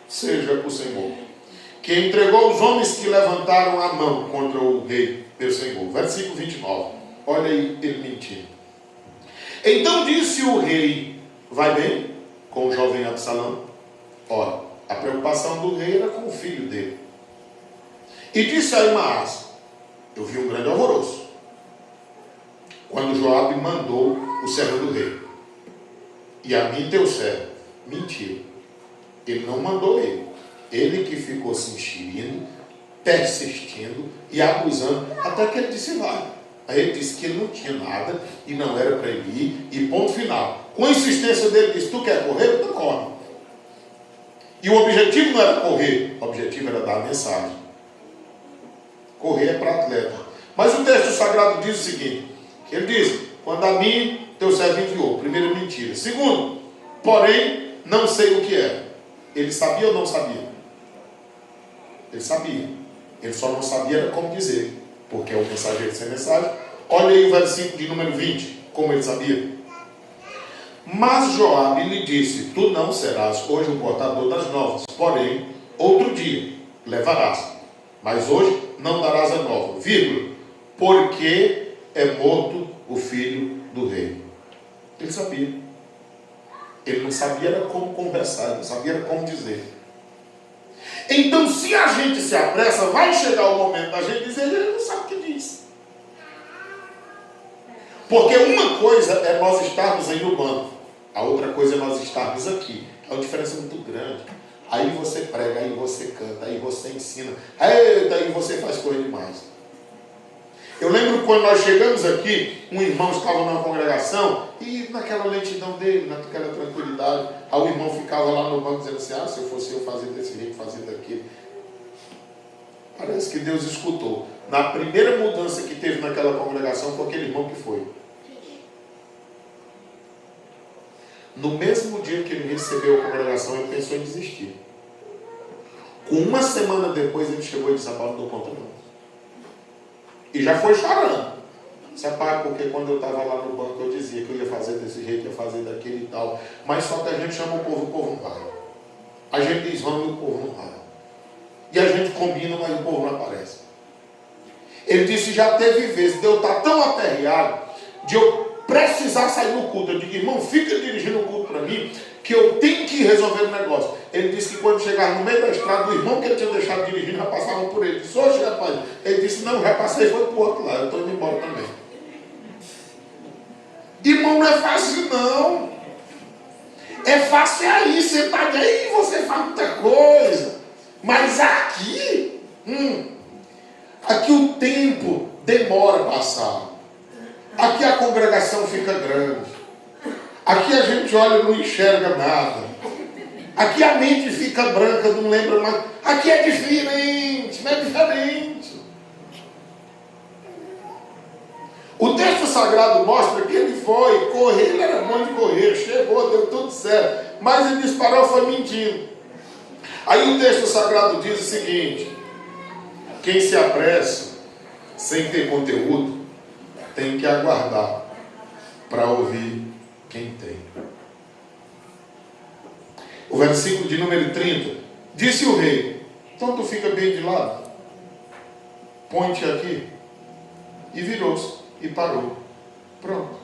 Speaker 1: seja o Senhor, que entregou os homens que levantaram a mão contra o rei, meu Senhor. Versículo 29. Olha aí ele mentindo. Então disse o rei: vai bem com o jovem Absalão? Ora, a preocupação do rei era com o filho dele. E disse a Ahimaás: eu vi um grande alvoroço quando Joabe mandou o servo do rei, e a mim teu servo. Mentira. Ele não mandou ele. Ele que ficou se enxerindo, persistindo e abusando, até que ele disse: vai. Aí ele disse que ele não tinha nada e não era para ele ir, e ponto final. Com a insistência dele, disse: tu quer correr? Então corre. E o objetivo não era correr, o objetivo era dar a mensagem. Correr é para atleta. Mas o texto sagrado diz o seguinte: ele diz: quando a mim teu servo enviou. Primeiro, mentira. Segundo, porém, não sei o que é. Ele sabia ou não sabia? Ele sabia. Ele só não sabia era como dizer, porque é o mensageiro sem mensagem. Olha aí o versículo de número 20, como ele sabia. Mas Joabe lhe disse: tu não serás hoje o portador das novas, porém, outro dia levarás. Mas hoje não darás a nova, vírgula, porque é morto o filho do rei. Ele sabia. Ele não sabia era como conversar, ele não sabia era como dizer. Então, se a gente se apressa, vai chegar o momento da gente dizer: ele não sabe o que diz. Porque uma coisa é nós estarmos aí no banco, a outra coisa é nós estarmos aqui. É uma diferença muito grande. Aí você prega, aí você canta, aí você ensina, aí você faz coisa demais. Eu lembro quando nós chegamos aqui, um irmão estava na congregação e naquela lentidão dele, naquela tranquilidade, aí o irmão ficava lá no banco dizendo assim, se eu fosse eu fazer desse jeito, fazer daquele. Parece que Deus escutou. Na primeira mudança que teve naquela congregação foi aquele irmão que foi. No mesmo dia que ele recebeu a congregação, ele pensou em desistir. Com uma semana depois, ele chegou e disse, não dou conta não. E já foi chorando. Sabe, porque quando eu estava lá no banco, eu dizia que eu ia fazer desse jeito, ia fazer daquele e tal. Mas só que a gente chama o povo não vai. A gente diz vamos e o povo não vai. E a gente combina, mas o povo não aparece. Ele disse, já teve vezes de eu estar tão aperreado, de eu precisar sair no culto. Eu digo, irmão, fica dirigindo o culto para mim, que eu tenho que resolver o negócio. Ele disse que quando chegava no meio da estrada, o irmão que ele tinha deixado dirigindo já passava por ele. Ele disse, oxe, rapaz. Ele disse, não, já passei, foi para o outro lado, eu estou indo embora também. Irmão, não é fácil não. É fácil aí, sentado aí, você faz muita coisa. Mas aqui, aqui o tempo demora a passar. Aqui a congregação fica grande. Aqui a gente olha e não enxerga nada. Aqui a mente fica branca, não lembra mais. Aqui é diferente, não é diferente. O texto sagrado mostra que ele foi correr, ele era bom de correr, chegou, deu tudo certo. Mas ele disparou, foi mentindo. Aí o texto sagrado diz o seguinte: quem se apressa, sem ter conteúdo, tem que aguardar para ouvir quem tem. O versículo de número 30, disse o rei, então tu fica bem de lado, põe-te aqui, e virou-se, e parou. Pronto.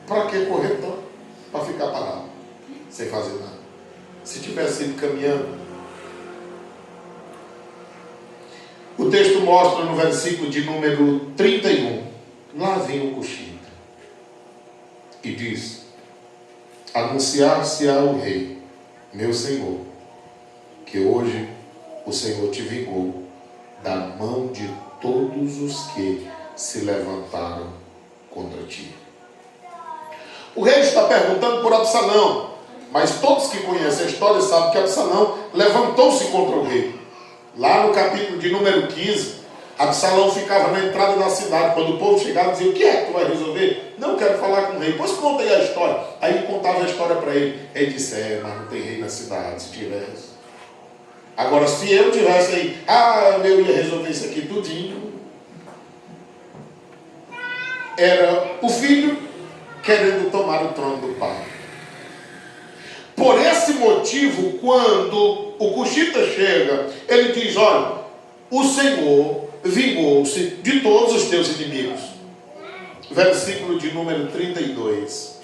Speaker 1: Para que correr tanto? Para ficar parado, sem fazer nada. Se tivesse ido caminhando. O texto mostra no versículo de número 31, lá vem o Cuxita, e diz, anunciar-se-á o rei, meu Senhor, que hoje o Senhor te vingou da mão de todos os que se levantaram contra ti. O rei está perguntando por Absalão, mas todos que conhecem a história sabem que Absalão levantou-se contra o rei. Lá no capítulo de número 15, Absalão ficava na entrada da cidade. Quando o povo chegava, dizia, o que é que tu vai resolver? Não quero falar com o rei. Pois conta aí a história. Aí ele contava a história para ele. Ele disse, mas não tem rei na cidade, se tivesse. Agora, se eu tivesse aí, eu ia resolver isso aqui tudinho. Era o filho querendo tomar o trono do pai. Por esse motivo, quando o Cuxita chega, ele diz, olha, o Senhor vingou-se de todos os teus inimigos. Versículo de número 32.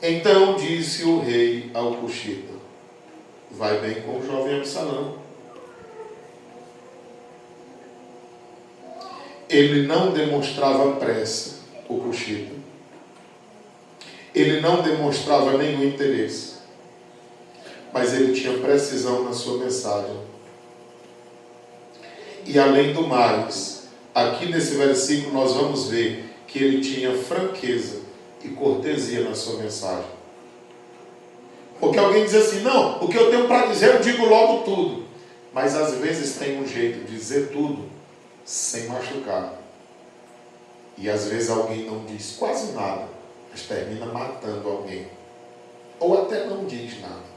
Speaker 1: Então disse o rei ao Cuxita, vai bem com o jovem Absalão. Ele não demonstrava pressa, o Cuxita. Ele não demonstrava nenhum interesse. Mas ele tinha precisão na sua mensagem. E além do mais, aqui nesse versículo nós vamos ver que ele tinha franqueza e cortesia na sua mensagem. Porque alguém diz assim, não, o que eu tenho para dizer eu digo logo tudo. Mas às vezes tem um jeito de dizer tudo sem machucar. E às vezes alguém não diz quase nada, mas termina matando alguém. Ou até não diz nada.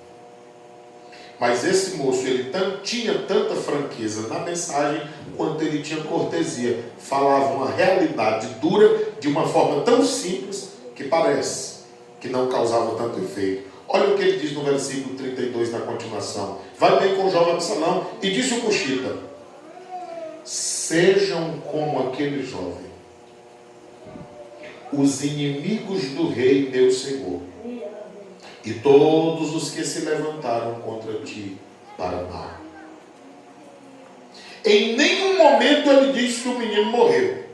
Speaker 1: Mas esse moço, ele tinha tanta franqueza na mensagem, quanto ele tinha cortesia. Falava uma realidade dura, de uma forma tão simples, que parece que não causava tanto efeito. Olha o que ele diz no versículo 32, na continuação. Vai bem com o jovem Absalão, e disse o Cuxita, sejam como aquele jovem, os inimigos do rei, meu Senhor, e todos os que se levantaram contra ti para mal. Em nenhum momento ele diz que o menino morreu.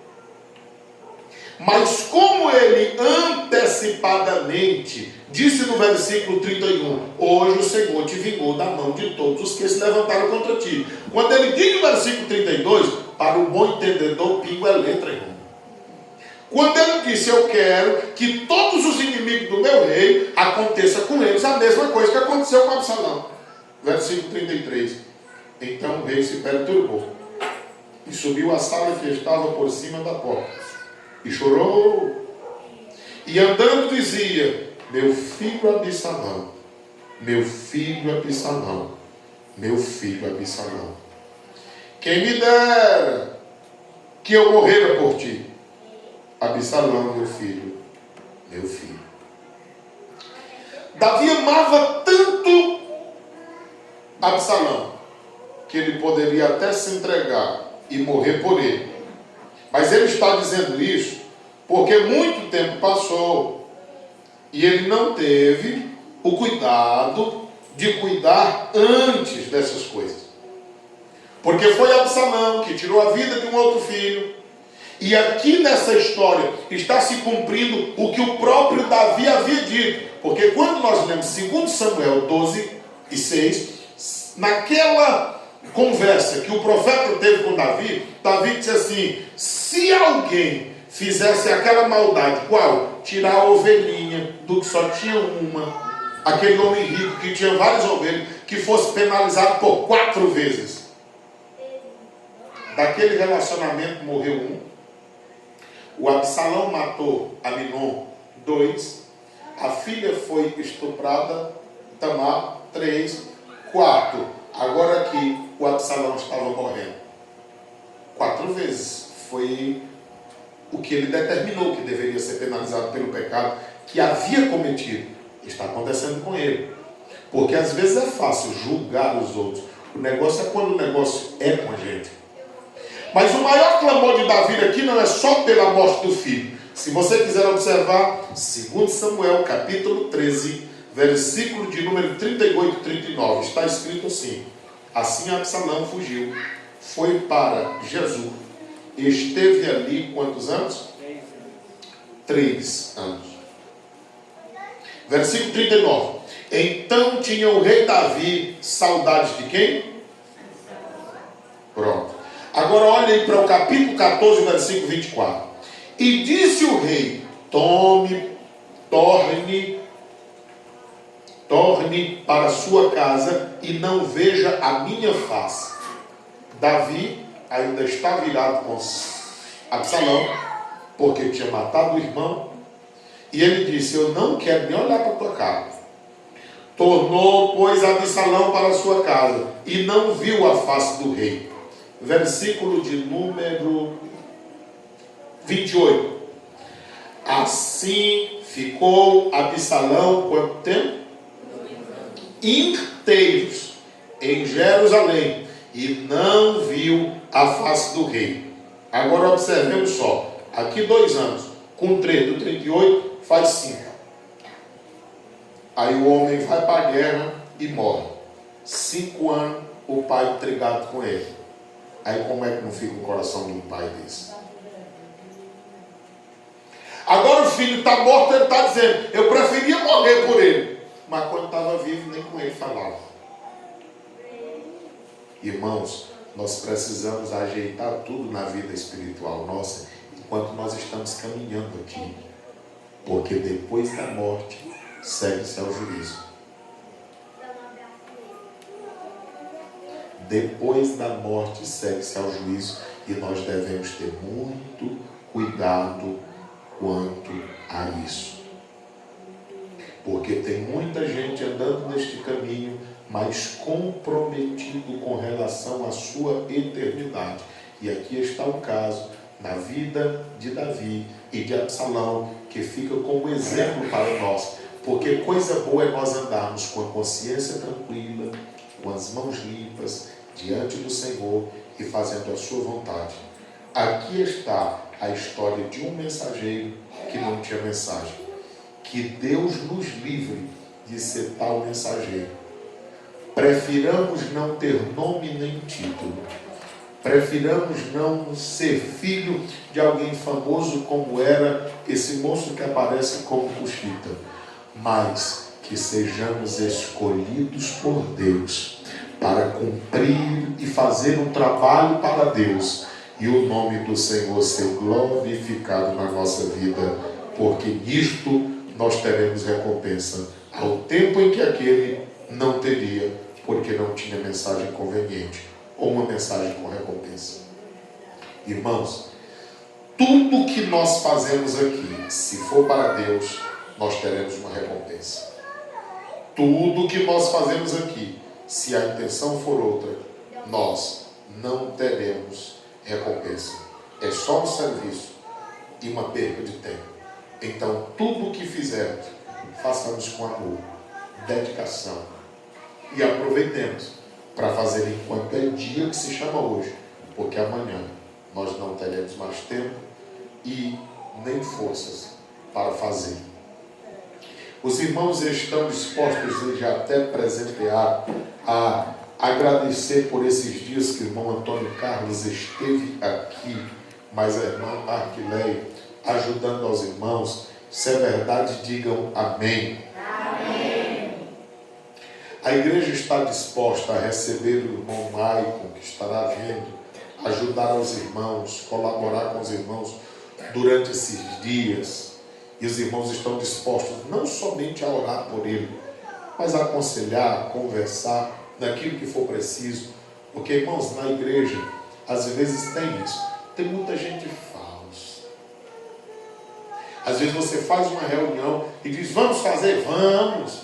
Speaker 1: Mas como ele antecipadamente disse no versículo 31, hoje o Senhor te vingou da mão de todos os que se levantaram contra ti. Quando ele diz no versículo 32, para o bom entendedor, pingo é letra, irmão. Quando ele disse, eu quero que todos os inimigos do meu rei aconteça com eles a mesma coisa que aconteceu com Absalão. Versículo 33. Então o rei se perturbou e subiu à sala que estava por cima da porta e chorou. E andando dizia, meu filho Absalão, meu filho Absalão, meu filho Absalão, quem me dera que eu morrera por ti. Absalão, meu filho, meu filho. Davi amava tanto Absalão que ele poderia até se entregar e morrer por ele. Mas ele está dizendo isso porque muito tempo passou e ele não teve o cuidado de cuidar antes dessas coisas. Porque foi Absalão que tirou a vida de um outro filho. E aqui nessa história está se cumprindo o que o próprio Davi havia dito. Porque quando nós lemos 2 Samuel 12:6, naquela conversa que o profeta teve com Davi, Davi disse assim, se alguém fizesse aquela maldade, qual? Tirar a ovelhinha do que só tinha uma, aquele homem rico que tinha várias ovelhas, que fosse penalizado por 4 vezes. Daquele relacionamento morreu um. O Absalão matou Aminon, 2. A filha foi estuprada, Tamar, 3. 4. Agora aqui o Absalão estava morrendo. 4 vezes. Foi o que ele determinou que deveria ser penalizado pelo pecado que havia cometido. Está acontecendo com ele. Porque às vezes é fácil julgar os outros. O negócio é quando o negócio é com a gente. Mas o maior clamor de Davi aqui não é só pela morte do filho. Se você quiser observar, 2 Samuel capítulo 13, versículo de número 38 e 39, está escrito assim, assim Absalão fugiu, foi para Jesus, esteve ali quantos anos? 3 anos. Versículo 39, então tinha o rei Davi saudades de quem? Pronto. Agora olhem para o capítulo 14, versículo 24. E disse o rei, torne para sua casa e não veja a minha face. Davi ainda está virado com Absalão, porque tinha matado o irmão. E ele disse, eu não quero nem olhar para a tua cara. Tornou, pois, Absalão para sua casa e não viu a face do rei. Versículo de número 28. Assim ficou Absalão quanto tempo? Inteiros em Jerusalém e não viu a face do rei. Agora observemos só. Aqui 2 anos. Com 3 do 38 faz 5. Aí o homem vai para a guerra e morre. 5 anos o pai intrigado com ele. Aí como é que não fica o coração de um pai desse? Agora o filho está morto, ele está dizendo, eu preferia morrer por ele. Mas quando estava vivo, nem com ele falava. Irmãos, nós precisamos ajeitar tudo na vida espiritual nossa, enquanto nós estamos caminhando aqui. Porque depois da morte, segue-se ao juízo. Depois da morte segue-se ao juízo e nós devemos ter muito cuidado quanto a isso. Porque tem muita gente andando neste caminho, mas comprometido com relação à sua eternidade. E aqui está o caso na vida de Davi e de Absalão, que fica como exemplo para nós. Porque coisa boa é nós andarmos com a consciência tranquila, com as mãos limpas, diante do Senhor e fazendo a sua vontade. Aqui está a história de um mensageiro que não tinha mensagem. Que Deus nos livre de ser tal mensageiro. Prefiramos não ter nome nem título, Prefiramos não ser filho de alguém famoso como era esse moço que aparece como Cuxita, mas que sejamos escolhidos por Deus para cumprir e fazer um trabalho para Deus e o nome do Senhor ser glorificado na nossa vida, porque nisto nós teremos recompensa ao tempo em que aquele não teria, porque não tinha mensagem conveniente ou uma mensagem com recompensa. Irmãos, tudo que nós fazemos aqui, se for para Deus, nós teremos uma recompensa. Tudo que nós fazemos aqui, se a intenção for outra, nós não teremos recompensa. É só um serviço e uma perda de tempo. Então, tudo o que fizermos, façamos com amor, dedicação e aproveitemos para fazer enquanto é dia que se chama hoje, porque amanhã nós não teremos mais tempo e nem forças para fazer. Os irmãos estão dispostos já até presentear, a agradecer por esses dias que o irmão Antônio Carlos esteve aqui, mas a irmã Arquileia ajudando aos irmãos. Se é verdade, digam amém. Amém. A igreja está disposta a receber o irmão Maicon, que estará vindo, ajudar os irmãos, colaborar com os irmãos durante esses dias. E os irmãos estão dispostos não somente a orar por ele, mas a aconselhar, a conversar naquilo que for preciso. Porque, irmãos, na igreja, às vezes tem isso. Tem muita gente falsa. Às vezes você faz uma reunião e diz, vamos fazer? Vamos.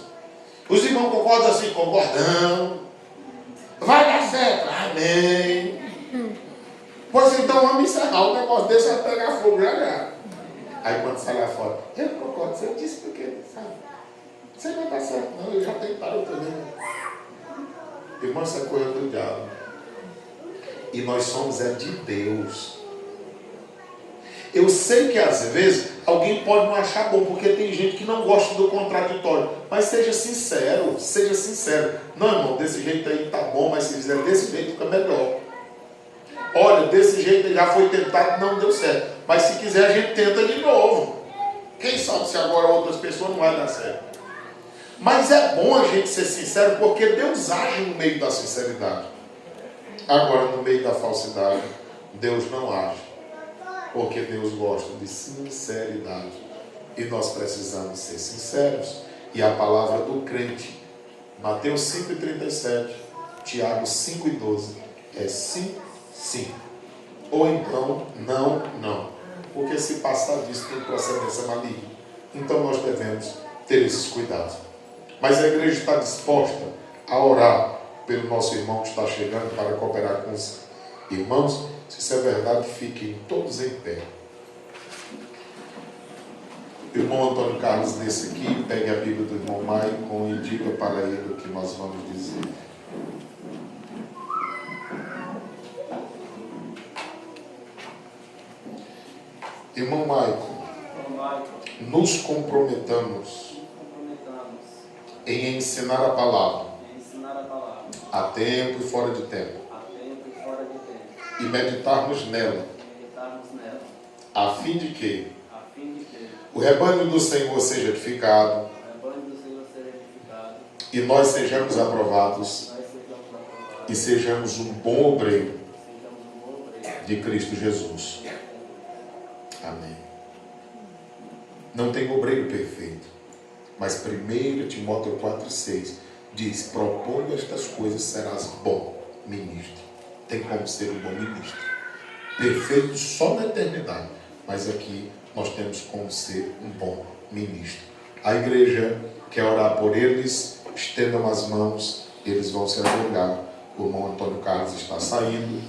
Speaker 1: Os irmãos concordam assim, concordamos. Vai dar certo? Amém. Pois então vamos encerrar o negócio desse, vai pegar fogo já. Aí quando sai lá fora, eu não concordo, você disse porque, sabe? Você não vai dar certo, não, eu já tentaram também. Irmão, isso é coisa do diabo. E nós somos de Deus. Eu sei que às vezes alguém pode não achar bom, porque tem gente que não gosta do contraditório. Mas seja sincero, seja sincero. Não, irmão, desse jeito aí tá bom, mas se fizer desse jeito fica melhor. Olha, desse jeito já foi tentado, não deu certo. Mas se quiser a gente tenta de novo. Quem sabe se agora outras pessoas não vai dar certo. Mas é bom a gente ser sincero, porque Deus age no meio da sinceridade. Agora, no meio da falsidade, Deus não age. Porque Deus gosta de sinceridade. E nós precisamos ser sinceros. E a palavra do crente, Mateus 5,37, Tiago 5,12, é sim, sim. Ou então, não, não. Porque se passar disso tem procedência maligna. Então nós devemos ter esses cuidados. Mas a igreja está disposta a orar pelo nosso irmão que está chegando para cooperar com os irmãos. Se isso é verdade, fiquem todos em pé. O irmão Antônio Carlos, nesse aqui, pegue a Bíblia do irmão Maicon e diga para ele o que nós vamos dizer. Irmão Maicon, nos comprometamos em ensinar a palavra a tempo e fora de tempo e meditarmos nela a fim de que o rebanho do Senhor seja edificado e nós sejamos aprovados e sejamos um bom obreiro de Cristo Jesus. Amém. Não tem obreiro perfeito, mas 1 Timóteo 4,6 diz, proponha estas coisas, serás bom ministro. Tem como ser um bom ministro. Perfeito só na eternidade, mas aqui nós temos como ser um bom ministro. A igreja quer orar por eles, estendam as mãos, eles vão se ajoelhar. O irmão Antônio Carlos está saindo,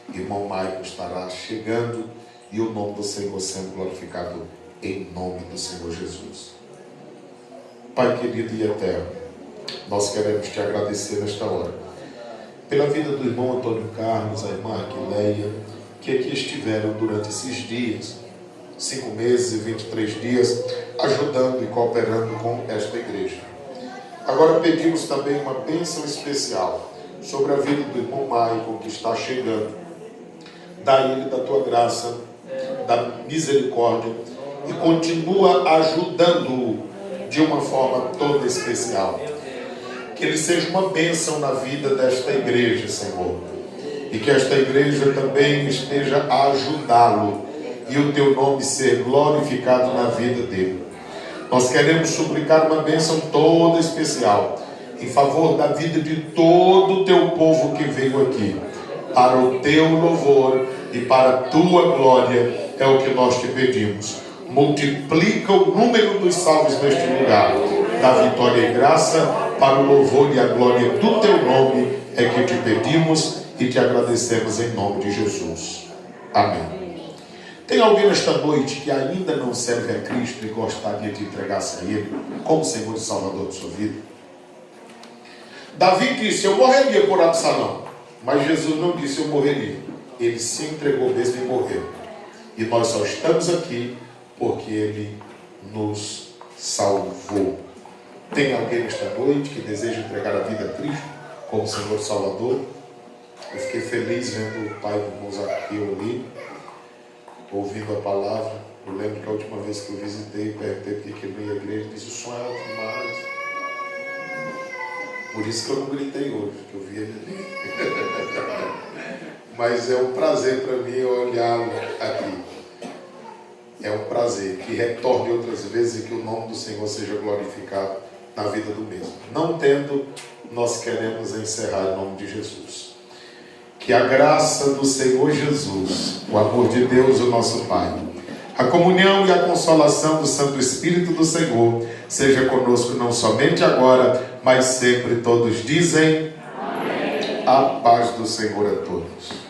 Speaker 1: o irmão Maicon estará chegando, e o nome do Senhor sendo glorificado em nome do Senhor Jesus. Pai querido e eterno, nós queremos te agradecer nesta hora pela vida do irmão Antônio Carlos, a irmã Arquileia, que aqui estiveram durante esses dias, 5 meses e 23 dias, ajudando e cooperando com esta igreja. Agora pedimos também uma bênção especial sobre a vida do irmão Maicon, que está chegando, dá a ele da tua graça, da misericórdia, e continua ajudando-o de uma forma toda especial. Que ele seja uma bênção na vida desta igreja, Senhor, e que esta igreja também esteja a ajudá-lo, e o teu nome ser glorificado na vida dele. Nós queremos suplicar uma bênção toda especial em favor da vida de todo o teu povo que veio aqui, para o teu louvor e para a tua glória, é o que nós te pedimos. Multiplica o número dos salvos neste lugar, da vitória e graça, para o louvor e a glória do teu nome, é que te pedimos e te agradecemos em nome de Jesus. Amém. Tem alguém nesta noite que ainda não serve a Cristo e gostaria de entregar-se a Ele como Senhor e Salvador de sua vida? Davi disse: eu morreria por Absalão, mas Jesus não disse eu morreria. Ele se entregou mesmo e morreu. E nós só estamos aqui porque Ele nos salvou. Tem alguém nesta noite que deseja entregar a vida a Cristo como Senhor e Salvador? Eu fiquei feliz vendo o pai do irmão Zaqueu ali, ouvindo a palavra. Eu lembro que a última vez que eu visitei, perguntei por que ele não ia à igreja, ele disse: o som é alto demais. Por isso que eu não gritei hoje, que eu vi ele ali. Mas é um prazer para mim olhá-lo aqui. É um prazer que retorne outras vezes e que o nome do Senhor seja glorificado na vida do mesmo. Não tendo, nós queremos encerrar em nome de Jesus. Que a graça do Senhor Jesus, o amor de Deus, o nosso Pai, a comunhão e a consolação do Santo Espírito do Senhor seja conosco não somente agora, mas sempre. Todos dizem: amém. A paz do Senhor a todos.